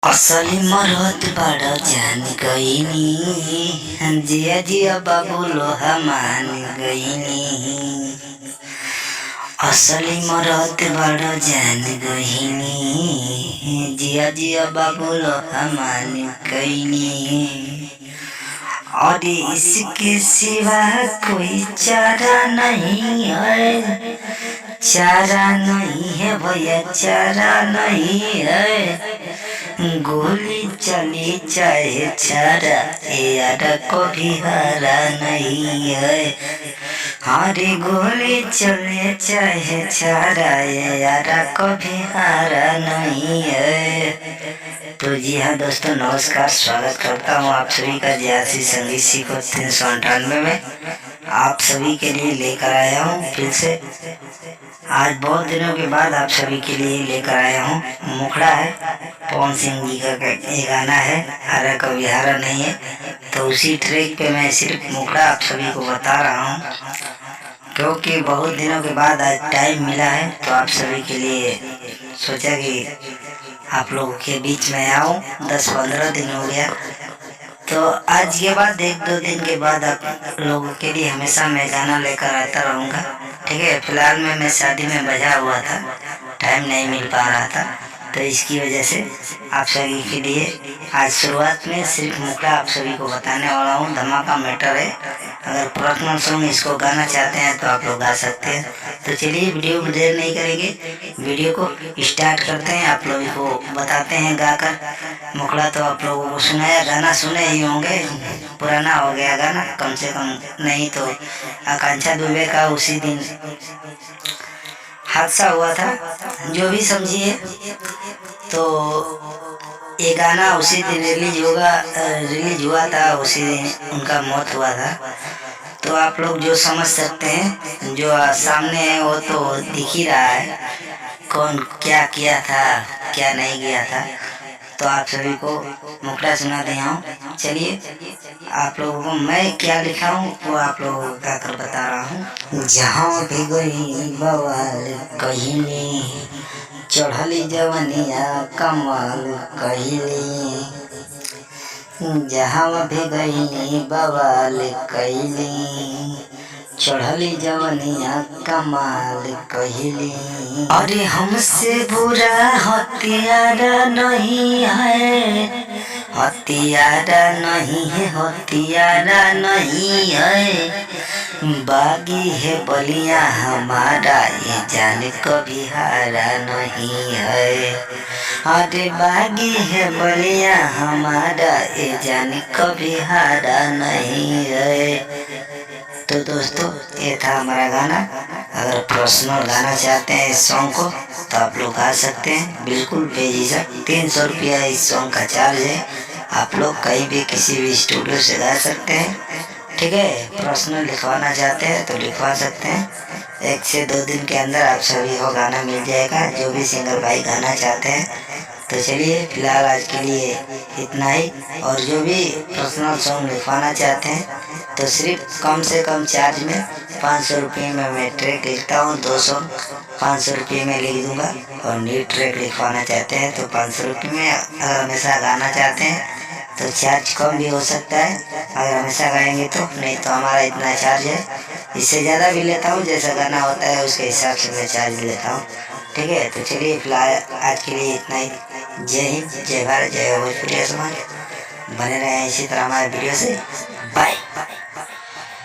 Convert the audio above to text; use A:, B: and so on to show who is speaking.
A: असली मरद बड़ा जान गईनी, जिया जिया बाबू लोहा मान गईनी। असली मरद बड़ा जान गईनी, जिया जिया बाबू लोहा मान गईनी। और इसके सिवा कोई चारा नहीं है, चारा नहीं है भैया, चारा नहीं है। गोली चली चाहे चारा, यार कभी हारा नहीं है। हरे गोली चले चाहे चारा, यार कभी हारा नहीं है। तो जी हाँ दोस्तों, नमस्कार, स्वागत करता हूँ आप सभी का जयासी संगीत सीखो 398 में। आप सभी के लिए लेकर आया हूँ फिर से। आज बहुत दिनों के बाद आप सभी के लिए लेकर आया हूँ। मुखड़ा है, पवन सिंह जी का ये गाना है, हरा कभी हारा नहीं है। तो उसी ट्रैक पे मैं सिर्फ मुखड़ा आप सभी को बता रहा हूँ, क्योंकि बहुत दिनों के बाद आज टाइम मिला है। तो आप सभी के लिए सोचा कि आप लोगों के बीच में आऊँ। 10-15 दिन हो गया, तो आज के बाद 1-2 दिन के बाद आप लोगों के लिए हमेशा मैं गाना लेकर आता रहूँगा। ठीक है, फिलहाल मैं शादी में बजा हुआ था, टाइम नहीं मिल पा रहा था, तो इसकी वजह से आप सभी के लिए आज शुरुआत में सिर्फ मुखड़ा आप सभी को बताने वाला हूँ। धमाका मैटर है, अगर पर्सनल सॉन्ग इसको गाना चाहते हैं तो आप लोग गा सकते हैं। तो चलिए वीडियो को देर नहीं करेंगे, वीडियो को स्टार्ट करते हैं। आप लोगों को बताते हैं गाकर। मुखड़ा तो आप लोगों को सुनाया, गाना सुने ही होंगे, पुराना हो गया गाना, कम से कम नहीं तो आकांक्षा दुबे का उसी दिन हादसा हुआ था, जो भी समझिए। तो ये गाना उसी दिन रिलीज हुआ था, उसी दिन उनका मौत हुआ था। तो आप लोग जो समझ सकते हैं, जो सामने है वो तो दिख ही रहा है, कौन क्या किया था क्या नहीं किया था। तो आप सभी को मुखड़ा सुना दिया हूँ। चलिए, आप लोगों को मैं क्या लिखा हूँ वो आप लोगों को क्या कर बता रहा हूँ। जहाँ भी गई बवाल कहीं, चढ़ली जवनिया कमाल कहिली। जहाँ भी गई बवाल कहिली, चढ़ली जवनिया कमाल कहिली। अरे हमसे बुरा हथियारा नहीं है, हथियारा नहीं है, हथियारा नहीं है। बागी है बलिया हमारा, ये जान कभी हारा नहीं है। अरे बागी है बलिया हमारा, ये जान कभी हारा नहीं है। तो दोस्तों, ये था हमारा गाना। अगर पर्सनल गाना चाहते हैं इस सॉन्ग को तो आप लोग गा सकते हैं, बिल्कुल बेझिझक। 300 रुपया इस सॉन्ग का चार्ज है। आप लोग कहीं भी किसी भी स्टूडियो से गा सकते हैं। ठीक है, पर्सनल लिखवाना चाहते हैं तो लिखवा सकते हैं। 1 से 2 दिन के अंदर आप सभी को गाना मिल जाएगा, जो भी सिंगर भाई गाना चाहते हैं। तो चलिए, फिलहाल आज के लिए इतना ही। और जो भी पर्सनल सॉन्ग लिखवाना चाहते हैं तो सिर्फ कम से कम चार्ज में 500 रुपये में मैं ट्रैक लिखता हूँ। 200 500 रुपये में लिख दूंगा। और न्यू ट्रैक लिखवाना चाहते हैं तो 500 रुपये में। अगर हमेशा गाना चाहते हैं तो चार्ज कम भी हो सकता है, अगर हमेशा गाएंगे तो। नहीं तो हमारा इतना चार्ज है, इससे ज़्यादा भी लेता हूँ, जैसा गाना होता है उसके हिसाब से मैं चार्ज लेता हूँ। ठीक है, तो चलिए फिलहाल आज के लिए इतना ही। जय हिंद, जय भारत, जय भोजपुरी समाज। बने रहे इसी तरह हमारे वीडियो से।